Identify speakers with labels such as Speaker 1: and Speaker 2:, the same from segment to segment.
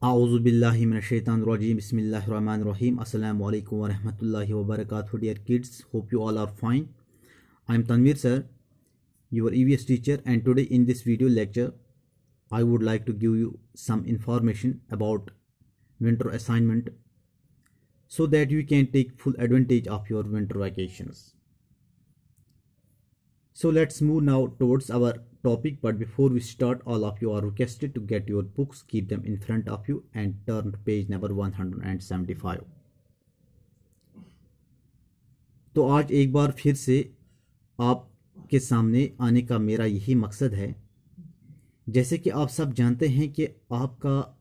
Speaker 1: आऊज़ुबिल्लाहि मिनश्शैतानिर्रजीम बिस्मिल्लाहिर्रहमानिर्रहीम अस्सलामु अलैकुम व रहमतुल्लाहि व बरकातुहू dear kids, hope you all are fine. I am Tanvir sir, your EVS teacher, and today in this video lecture I would like to give you some information about winter assignment so that you can take full advantage of your winter vacations. So let's move now towards our topic, but before we start, all of you are requested to get your books, keep them in front of you and turn to page number 175. तो आज एक बार फिर से आपके सामने आने का मेरा यही मकसद है। जैसे कि आप सब जानते हैं कि आपका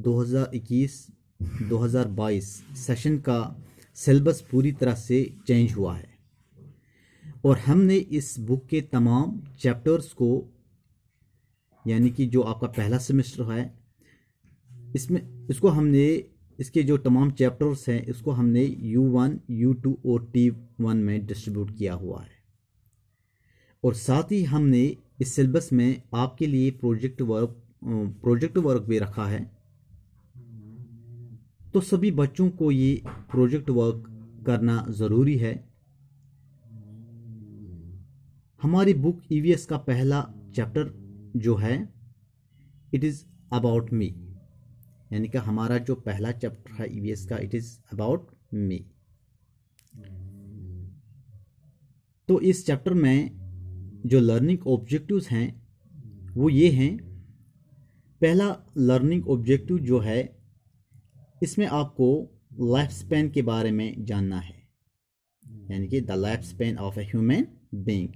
Speaker 1: 2021-2022 सेशन का सिलेबस पूरी तरह से चेंज हुआ है और हमने इस बुक के तमाम चैप्टर्स को, यानी कि जो आपका पहला सेमेस्टर है इसको हमने, इसके जो तमाम चैप्टर्स हैं इसको हमने U1, U2 और T1 में डिस्ट्रीब्यूट किया हुआ है। और साथ ही हमने इस सिलेबस में आपके लिए प्रोजेक्ट वर्क भी रखा है। तो सभी बच्चों को ये प्रोजेक्ट वर्क करना ज़रूरी है। हमारी बुक EVS का पहला चैप्टर जो है इट इज़ अबाउट मी, यानी कि हमारा जो पहला चैप्टर है EVS का, इट इज़ अबाउट मी। तो इस चैप्टर में जो लर्निंग ऑब्जेक्टिव्स हैं वो ये हैं। पहला लर्निंग ऑब्जेक्टिव जो है इसमें आपको लाइफ स्पैन के बारे में जानना है, यानी कि the life span of a human being.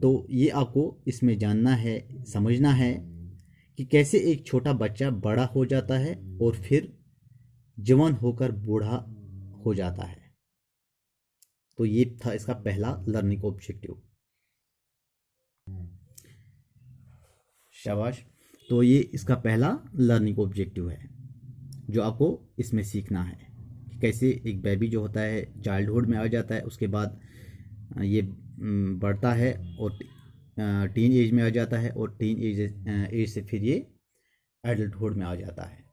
Speaker 1: तो ये आपको इसमें जानना है, समझना है कि कैसे एक छोटा बच्चा बड़ा हो जाता है और फिर जवान होकर बूढ़ा हो जाता है। तो ये था इसका पहला लर्निंग ऑब्जेक्टिव। शाबाश। तो ये इसका पहला लर्निंग ऑब्जेक्टिव है जो आपको इसमें सीखना है कि कैसे एक बेबी जो होता है चाइल्डहुड में आ जाता है, उसके बाद ये बढ़ता है और टीन एज में आ जाता है और टीन एज से फिर ये एडल्टहुड में आ जाता है।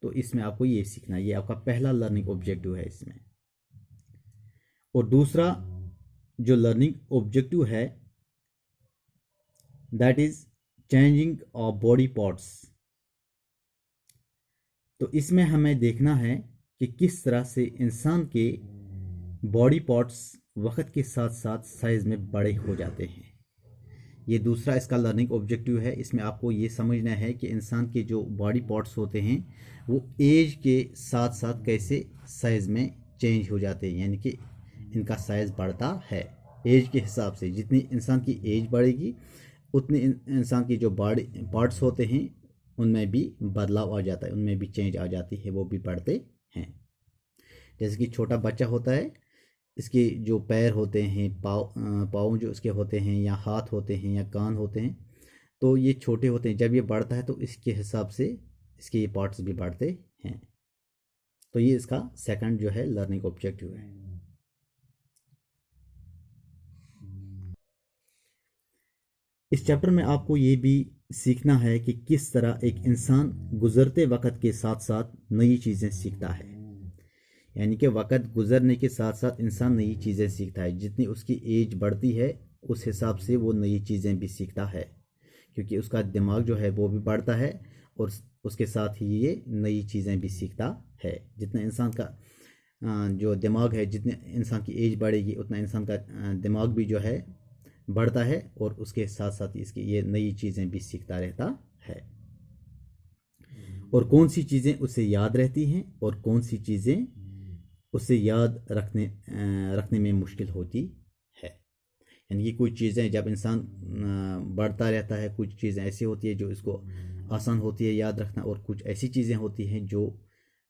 Speaker 1: तो इसमें आपको ये सीखना है, ये आपका पहला लर्निंग ऑब्जेक्टिव है इसमें। और दूसरा जो लर्निंग ऑब्जेक्टिव है that is changing of body parts. तो इसमें हमें देखना है कि किस तरह से इंसान के बॉडी पार्ट्स वक्त के साथ साथ साइज़ में बड़े हो जाते हैं। ये दूसरा इसका लर्निंग ऑब्जेक्टिव है। इसमें आपको ये समझना है कि इंसान के जो बॉडी पार्ट्स होते हैं वो एज के साथ साथ कैसे साइज़ में चेंज हो जाते हैं, यानी कि इनका साइज़ बढ़ता है एज के हिसाब से। जितनी इंसान की एज बढ़ेगी उतनी इंसान की जो बॉडी पार्ट्स होते हैं उनमें भी बदलाव आ जाता है, उनमें भी चेंज आ जाती है, वो भी बढ़ते हैं। जैसे कि छोटा बच्चा होता है, इसके जो पैर होते हैं, पाँव जो इसके होते हैं, या हाथ होते हैं या कान होते हैं, तो ये छोटे होते हैं। जब ये बढ़ता है तो इसके हिसाब से इसके ये पार्ट्स भी बढ़ते हैं। तो ये इसका सेकंड जो है लर्निंग ऑब्जेक्टिव है। इस चैप्टर में आपको ये भी सीखना है कि किस तरह एक इंसान गुजरते वक्त के साथ साथ नई चीज़ें सीखता है, यानी कि वक्त गुजरने के साथ साथ इंसान नई चीज़ें सीखता है। जितनी उसकी एज बढ़ती है उस हिसाब से वो नई चीज़ें भी सीखता है, क्योंकि उसका दिमाग जो है वो भी बढ़ता है और उसके साथ ही ये नई चीज़ें भी सीखता है। जितना इंसान का जो दिमाग है, जितने इंसान की एज बढ़ेगी उतना इंसान का दिमाग भी जो है बढ़ता है और उसके साथ साथ इसकी ये नई चीज़ें भी सीखता रहता है। और कौन सी चीज़ें उसे याद रहती हैं और कौन सी चीज़ें उसे याद रखने में मुश्किल होती है। यानी कि कुछ चीज़ें जब इंसान बढ़ता रहता है, कुछ चीज़ें ऐसी होती है जो इसको आसान होती है याद रखना, और कुछ ऐसी चीज़ें होती हैं जो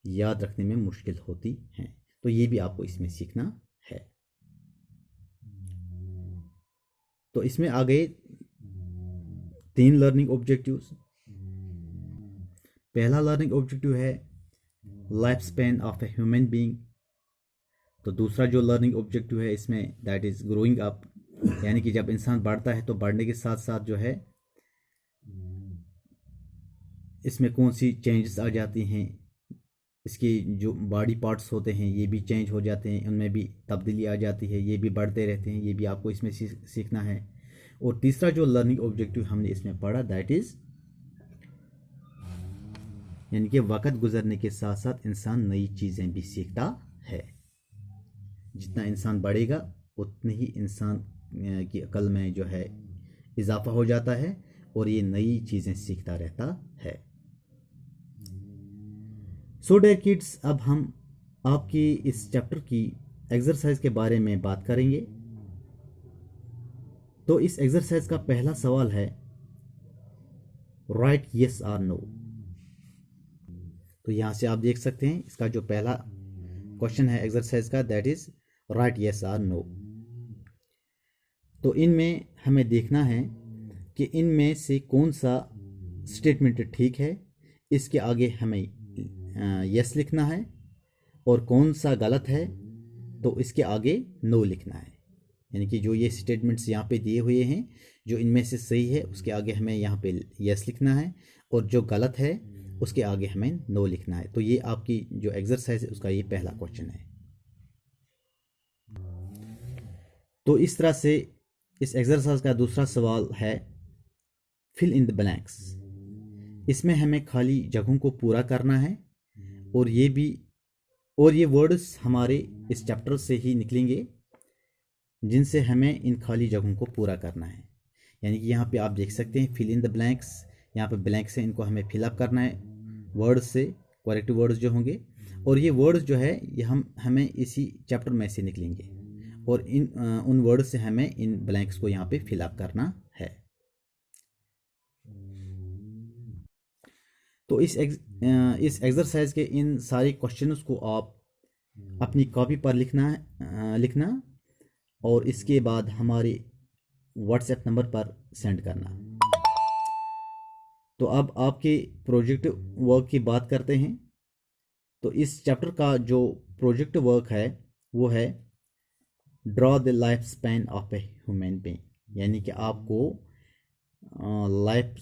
Speaker 1: याद रखने में मुश्किल होती हैं। तो ये भी आपको इसमें सीखना है। तो इसमें आ गए 3 लर्निंग ऑब्जेक्टिव्स। पहला लर्निंग ऑब्जेक्टिव है life span of a human being. तो दूसरा जो लर्निंग ऑब्जेक्टिव है इसमें दैट इज़ ग्रोइंग अप, यानी कि जब इंसान बढ़ता है तो बढ़ने के साथ साथ जो है इसमें कौन सी चेंजेस आ जाती हैं, इसके जो बॉडी पार्ट्स होते हैं ये भी चेंज हो जाते हैं, उनमें भी तब्दीली आ जाती है, ये भी बढ़ते रहते हैं, ये भी आपको इसमें सीखना है। और तीसरा जो लर्निंग ऑब्जेक्टिव हमने इसमें पढ़ा दैट इज़, यानी कि वक़्त गुजरने के साथ साथ इंसान नई चीज़ें भी सीखता है। जितना इंसान बढ़ेगा उतनी ही इंसान की अकल में जो है इजाफा हो जाता है और ये नई चीज़ें सीखता रहता है। सो डियर किड्स, अब हम आपकी इस चैप्टर की एक्सरसाइज के बारे में बात करेंगे। तो इस एक्सरसाइज का पहला सवाल है राइट यस और नो। तो यहाँ से आप देख सकते हैं इसका जो पहला क्वेश्चन है एक्सरसाइज का दैट इज राइट यस और नो। तो इनमें हमें देखना है कि इनमें से कौन सा स्टेटमेंट ठीक है, इसके आगे हमें यस लिखना है, और कौन सा गलत है तो इसके आगे नो लिखना है। यानी कि जो ये स्टेटमेंट्स यहाँ पे दिए हुए हैं, जो इनमें से सही है उसके आगे हमें यहाँ पे यस लिखना है, और जो गलत है उसके आगे हमें नो लिखना है। तो ये आपकी जो एक्सरसाइज है उसका ये पहला क्वेश्चन है। तो इस तरह से इस एक्सरसाइज का दूसरा सवाल है फिल इन द ब्लैंक्स। इसमें हमें खाली जगहों को पूरा करना है, और ये वर्ड्स हमारे इस चैप्टर से ही निकलेंगे जिनसे हमें इन खाली जगहों को पूरा करना है। यानी कि यहाँ पे आप देख सकते हैं फिल इन द ब्लैंक्स, यहाँ पे ब्लैंक से इनको हमें फिलअप करना है वर्ड्स से, करेक्ट वर्ड्स जो होंगे, और ये वर्ड्स जो है ये हमें इसी चैप्टर में से निकलेंगे, और उन वर्ड्स से हमें इन ब्लैंक्स को यहाँ पे फिलअप करना है। तो इस एक्सरसाइज के इन सारे क्वेश्चंस को आप अपनी कॉपी पर लिखना और इसके बाद हमारे व्हाट्सएप नंबर पर सेंड करना। तो अब आपके प्रोजेक्ट वर्क की बात करते हैं। तो इस चैप्टर का जो प्रोजेक्ट वर्क है वो है draw the life span of a human being. यानी कि आपको लाइफ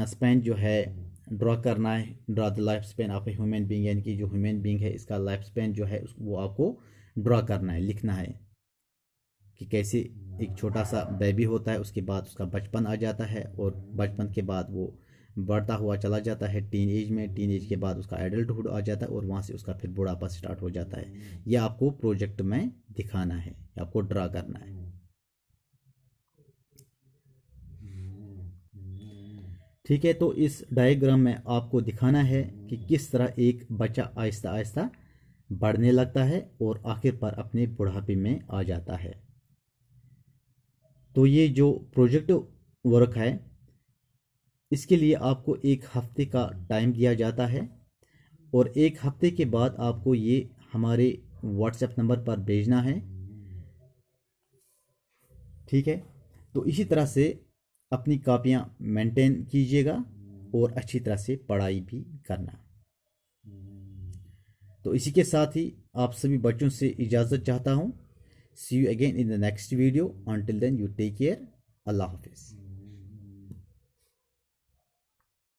Speaker 1: स्पैन जो है ड्रॉ करना है, draw the life span of a human being, यानी कि जो ह्यूमन बीइंग है इसका लाइफ स्पैन जो है वो आपको ड्रॉ करना है, लिखना है कि कैसे एक छोटा सा बेबी होता है, उसके बाद उसका बचपन आ जाता है, और बचपन के बाद वो बढ़ता हुआ चला जाता है टीन एज में, टीन एज के बाद उसका एडल्टहुड आ जाता है, और वहाँ से उसका फिर बुढ़ापा स्टार्ट हो जाता है। यह आपको प्रोजेक्ट में दिखाना है, आपको ड्रा करना है। ठीक है, तो इस डायग्राम में आपको दिखाना है कि किस तरह एक बच्चा आहिस्ता आहिस्ता बढ़ने लगता है और आखिर पर अपने बुढ़ापे में आ जाता है। तो ये जो प्रोजेक्ट वर्क है इसके लिए आपको 1 हफ्ते का टाइम दिया जाता है, और 1 हफ्ते के बाद आपको ये हमारे व्हाट्सएप नंबर पर भेजना है। ठीक है, तो इसी तरह से अपनी कॉपियाँ मेंटेन कीजिएगा और अच्छी तरह से पढ़ाई भी करना। तो इसी के साथ ही आप सभी बच्चों से इजाज़त चाहता हूँ। See you again in the next video. Until then you take care. Allah Hafiz.